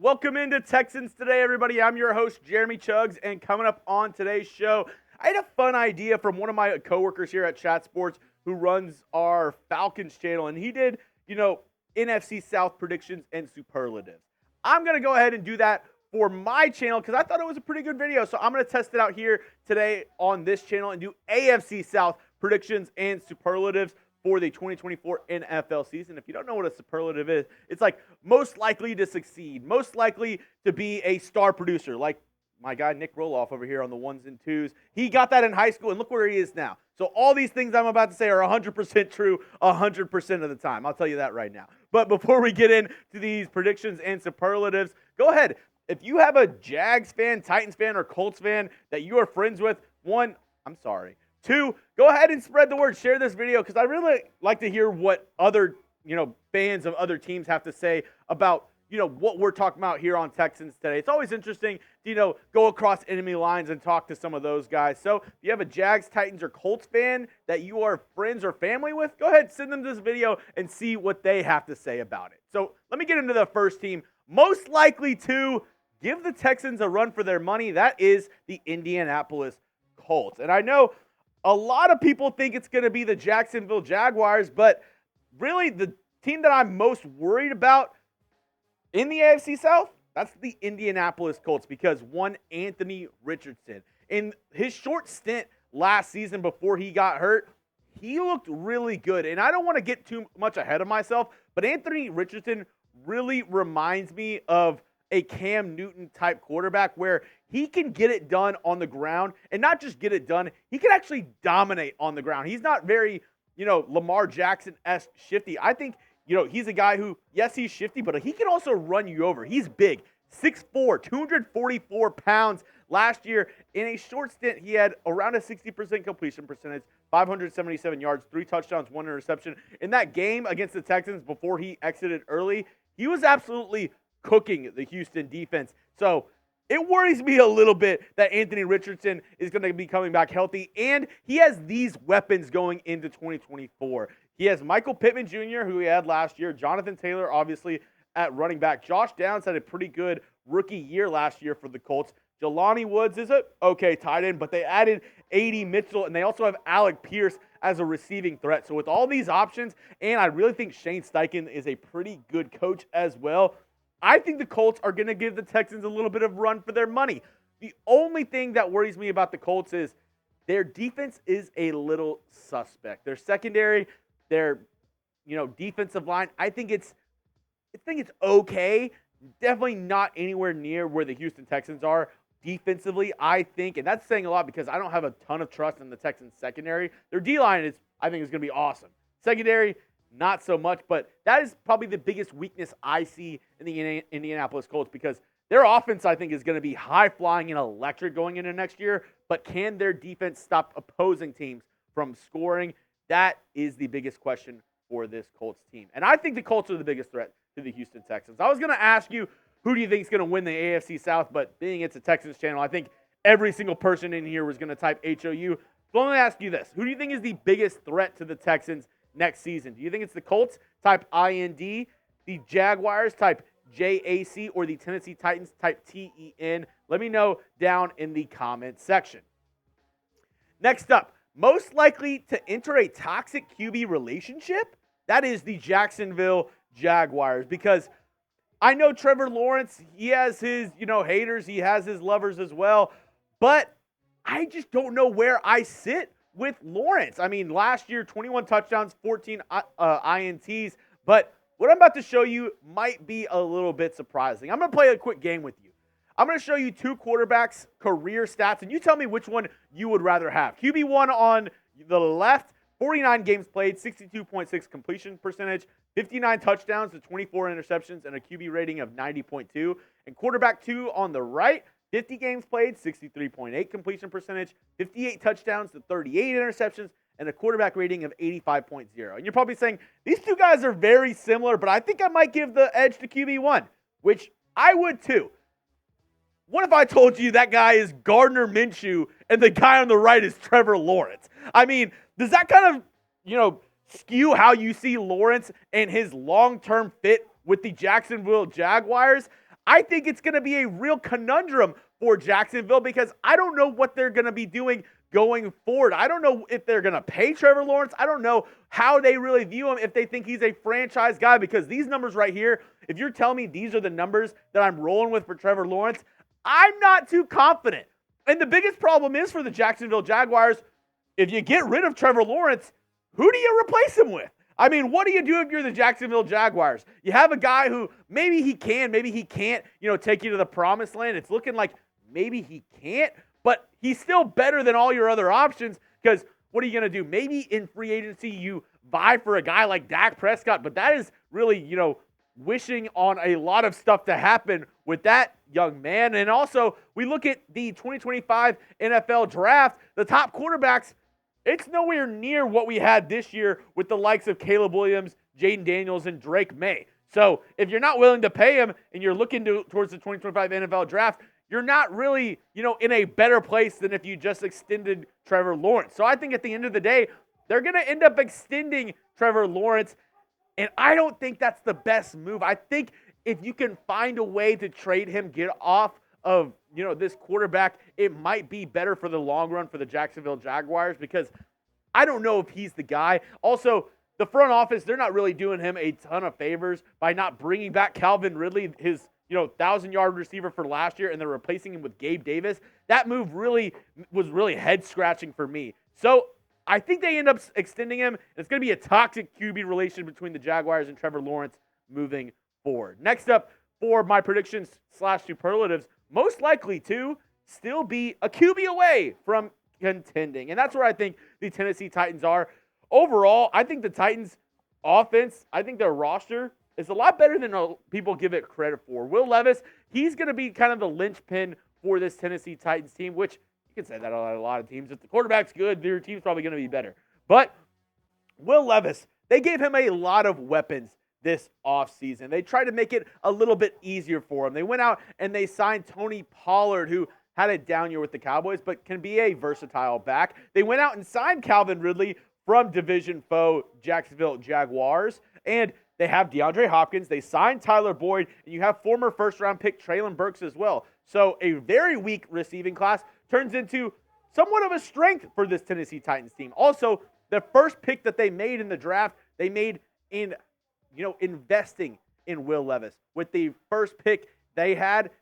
Welcome into Texans Today, everybody. I'm your host, Jeremy Chuggs, and coming up on today's show, I had a fun idea from one of my coworkers here at Chat Sports who runs our Falcons channel, and he did, NFC South predictions and superlatives. I'm going to go ahead and do that for my channel because I thought it was a pretty good video, so I'm going to test it out here today on this channel and do AFC South predictions and superlatives for the 2024 NFL season. If you don't know what a superlative is, it's like most likely to succeed, most likely to be a star producer, like my guy Nick Roloff over here on the ones and twos. He got that in high school, and look where he is now. So all these things I'm about to say are 100% true 100% of the time. I'll tell you that right now. But before we get into these predictions and superlatives, go ahead. If you have a Jags fan, Titans fan, or Colts fan that you are friends with, one, I'm sorry. Two, go ahead and spread the word. Share this video because I really like to hear what other, fans of other teams have to say about, what we're talking about here on Texans Today. It's always interesting to, go across enemy lines and talk to some of those guys. So if you have a Jags, Titans, or Colts fan that you are friends or family with, go ahead, send them this video and see what they have to say about it. So let me get into the first team. Most likely to give the Texans a run for their money, that is the Indianapolis Colts. And I know a lot of people think it's going to be the Jacksonville Jaguars, but really the team that I'm most worried about in the AFC South, that's the Indianapolis Colts because one, Anthony Richardson. In his short stint last season before he got hurt, he looked really good. And I don't want to get too much ahead of myself, but Anthony Richardson really reminds me of a Cam Newton type quarterback where he can get it done on the ground and not just get it done, he can actually dominate on the ground. He's not very, Lamar Jackson-esque shifty. I think, he's a guy who, yes, he's shifty, but he can also run you over. He's big, 6'4", 244 pounds. Last year, in a short stint, he had around a 60% completion percentage, 577 yards, 3 touchdowns, 1 interception. In that game against the Texans before he exited early, he was absolutely cooking the Houston defense. So it worries me a little bit that Anthony Richardson is going to be coming back healthy, and he has these weapons going into 2024. He has Michael Pittman Jr., who he had last year, Jonathan Taylor, obviously, at running back. Josh Downs had a pretty good rookie year last year for the Colts. Jelani Woods is a okay tight end, but they added A.D. Mitchell, and they also have Alec Pierce as a receiving threat. So with all these options, and I really think Shane Steichen is a pretty good coach as well, I think the Colts are going to give the Texans a little bit of run for their money. The only thing that worries me about the Colts is their defense is a little suspect. Their secondary, their defensive line, I think it's okay. Definitely not anywhere near where the Houston Texans are defensively, I think. And that's saying a lot because I don't have a ton of trust in the Texans secondary. Their D-line I think is going to be awesome. Secondary, not so much, but that is probably the biggest weakness I see in the Indianapolis Colts because their offense, I think, is going to be high-flying and electric going into next year, but can their defense stop opposing teams from scoring? That is the biggest question for this Colts team. And I think the Colts are the biggest threat to the Houston Texans. I was going to ask you, who do you think is going to win the AFC South, but being it's a Texans channel, I think every single person in here was going to type HOU. So let me ask you this. Who do you think is the biggest threat to the Texans next season? Do you think it's the Colts, type IND, the Jaguars, type JAC, or the Tennessee Titans, type TEN? Let me know down in the comment section. Next up, most likely to enter a toxic QB relationship? That is the Jacksonville Jaguars, because I know Trevor Lawrence, he has his, haters, he has his lovers as well, but I just don't know where I sit with Lawrence. I mean, last year, 21 touchdowns, 14 INTs, but what I'm about to show you might be a little bit surprising. I'm going to play a quick game with you. I'm going to show you 2 quarterbacks' career stats, and you tell me which one you would rather have. QB1 on the left, 49 games played, 62.6 completion percentage, 59 touchdowns to 24 interceptions, and a QB rating of 90.2. And quarterback 2 on the right, 50 games played, 63.8 completion percentage, 58 touchdowns to 38 interceptions, and a quarterback rating of 85.0. And you're probably saying, these two guys are very similar, but I think I might give the edge to QB1, which I would too. What if I told you that guy is Gardner Minshew and the guy on the right is Trevor Lawrence? I mean, does that kind of, skew how you see Lawrence and his long-term fit with the Jacksonville Jaguars? I think it's going to be a real conundrum for Jacksonville because I don't know what they're going to be doing going forward. I don't know if they're going to pay Trevor Lawrence. I don't know how they really view him, if they think he's a franchise guy, because these numbers right here, if you're telling me these are the numbers that I'm rolling with for Trevor Lawrence, I'm not too confident. And the biggest problem is for the Jacksonville Jaguars, if you get rid of Trevor Lawrence, who do you replace him with? I mean, what do you do if you're the Jacksonville Jaguars? You have a guy who maybe he can, maybe he can't, take you to the promised land. It's looking like maybe he can't, but he's still better than all your other options because what are you going to do? Maybe in free agency you vie for a guy like Dak Prescott, but that is really, wishing on a lot of stuff to happen with that young man. And also, we look at the 2025 NFL draft, the top quarterbacks, it's nowhere near what we had this year with the likes of Caleb Williams, Jaden Daniels, and Drake May. So if you're not willing to pay him and you're looking towards the 2025 NFL draft, you're not really, in a better place than if you just extended Trevor Lawrence. So I think at the end of the day, they're going to end up extending Trevor Lawrence, and I don't think that's the best move. I think if you can find a way to trade him, get off of, this quarterback, it might be better for the long run for the Jacksonville Jaguars because I don't know if he's the guy. Also, the front office, they're not really doing him a ton of favors by not bringing back Calvin Ridley, his 1,000-yard receiver for last year, and they're replacing him with Gabe Davis. That move was really head-scratching for me. So I think they end up extending him. It's going to be a toxic QB relation between the Jaguars and Trevor Lawrence moving forward. Next up for my predictions / superlatives, most likely to still be a QB away from contending. And that's where I think the Tennessee Titans are. Overall, I think the Titans' offense, I think their roster is a lot better than people give it credit for. Will Levis, he's going to be kind of the linchpin for this Tennessee Titans team, which you can say that about a lot of teams. If the quarterback's good, their team's probably going to be better. But Will Levis, they gave him a lot of weapons this offseason. They tried to make it a little bit easier for him. They went out and they signed Tony Pollard, who had a down year with the Cowboys, but can be a versatile back. They went out and signed Calvin Ridley from division foe Jacksonville Jaguars, and they have DeAndre Hopkins. They signed Tyler Boyd, and you have former first-round pick Treylon Burks as well. So a very weak receiving class turns into somewhat of a strength for this Tennessee Titans team. Also, the first pick that they made in the draft, they made in investing in Will Levis. With the first pick they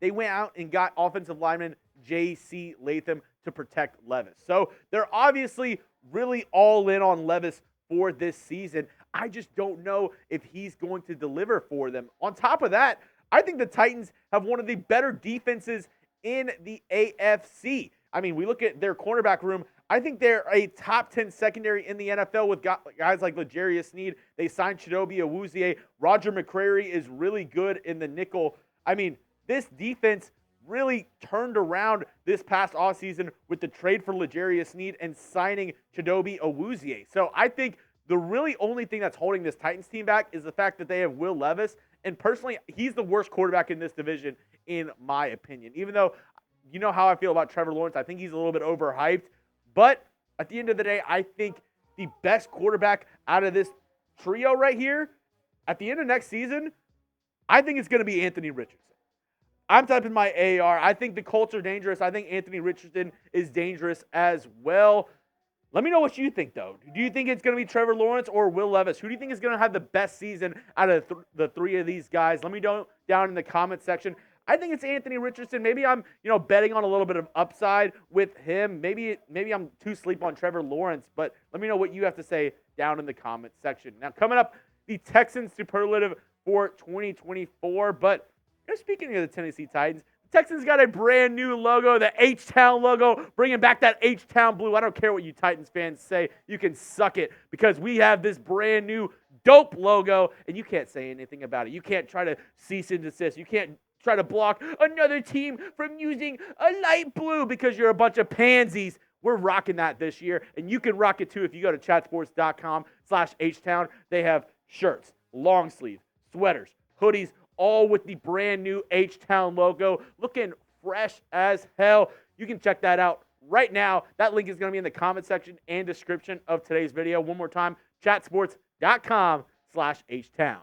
went out and got offensive lineman J.C. Latham to protect Levis. So they're obviously really all in on Levis for this season. I just don't know if he's going to deliver for them. On top of that, I think the Titans have one of the better defenses in the AFC. I mean, we look at their cornerback room. I think they're a top 10 secondary in the NFL with guys like L'Jarius Sneed. They signed Chidobe Awuzie. Roger McCreary is really good in the nickel. I mean, this defense really turned around this past offseason with the trade for L'Jarius Sneed and signing Chidobe Awuzie. So I think the really only thing that's holding this Titans team back is the fact that they have Will Levis. And personally, he's the worst quarterback in this division, in my opinion. Even though, you know how I feel about Trevor Lawrence, I think he's a little bit overhyped. But at the end of the day, I think the best quarterback out of this trio right here, at the end of next season, I think it's going to be Anthony Richardson. I'm typing my AR. I think the Colts are dangerous. I think Anthony Richardson is dangerous as well. Let me know what you think, though. Do you think it's going to be Trevor Lawrence or Will Levis? Who do you think is going to have the best season out of the three of these guys? Let me know down in the comment section. I think it's Anthony Richardson. Maybe I'm, betting on a little bit of upside with him. Maybe I'm too sleep on Trevor Lawrence, but let me know what you have to say down in the comment section. Now, coming up, the Texans superlative for 2024. But speaking of the Tennessee Titans, the Texans got a brand new logo, the H-Town logo, bringing back that H-Town blue. I don't care what you Titans fans say. You can suck it because we have this brand new dope logo, and you can't say anything about it. You can't try to cease and desist. You can't try to block another team from using a light blue because you're a bunch of pansies. We're rocking that this year, and you can rock it too if you go to chatsports.com/H-Town. They have shirts, long sleeve, sweaters, hoodies, all with the brand new H-Town logo, looking fresh as hell. You can check that out right now. That link is going to be in the comment section and description of today's video. One more time, chatsports.com/H-Town.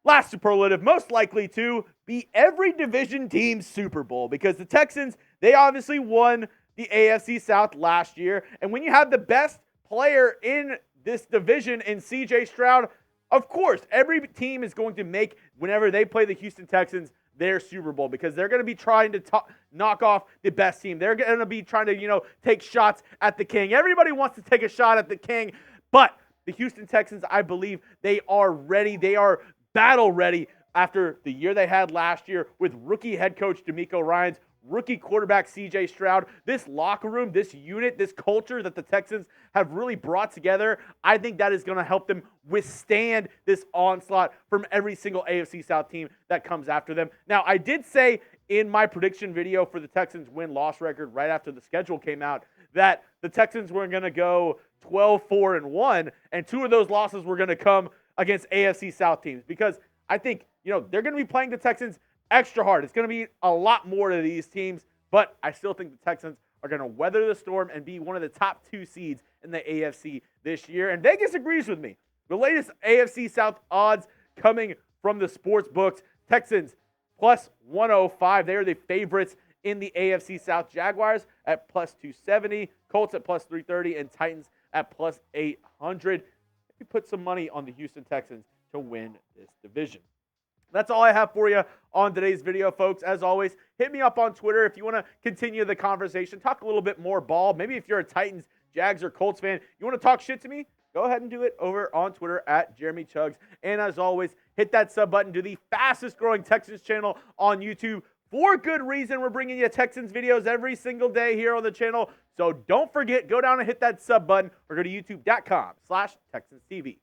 Last superlative, most likely to be every division team's Super Bowl, because the Texans, they obviously won the AFC South last year. And when you have the best player in this division in CJ Stroud, of course, every team is going to make, whenever they play the Houston Texans, their Super Bowl, because they're going to be trying to knock off the best team. They're going to be trying to, take shots at the king. Everybody wants to take a shot at the king, but the Houston Texans, I believe they are ready. They are battle ready after the year they had last year with rookie head coach DeMeco Ryans, rookie quarterback CJ Stroud. This locker room, this unit, this culture that the Texans have really brought together, I think that is going to help them withstand this onslaught from every single AFC South team that comes after them. Now, I did say in my prediction video for the Texans win-loss record right after the schedule came out that the Texans were going to go 12-4-1, and 2 of those losses were going to come against AFC South teams, because I think, they're going to be playing the Texans extra hard. It's going to be a lot more to these teams, but I still think the Texans are going to weather the storm and be one of the top 2 seeds in the AFC this year. And Vegas agrees with me. The latest AFC South odds coming from the sports books: Texans plus 105. They are the favorites in the AFC South. Jaguars at plus 270, Colts at plus 330, and Titans at plus 800. You put some money on the Houston Texans to win this division. That's all I have for you on today's video, folks. As always, hit me up on Twitter if you want to continue the conversation, talk a little bit more ball. Maybe if you're a Titans, Jags, or Colts fan, you want to talk shit to me, go ahead and do it over on Twitter at Jeremy Chuggs. And as always, hit that sub button to the fastest growing Texans channel on YouTube. For good reason, we're bringing you Texans videos every single day here on the channel. So don't forget, go down and hit that sub button or go to youtube.com/TexansTV.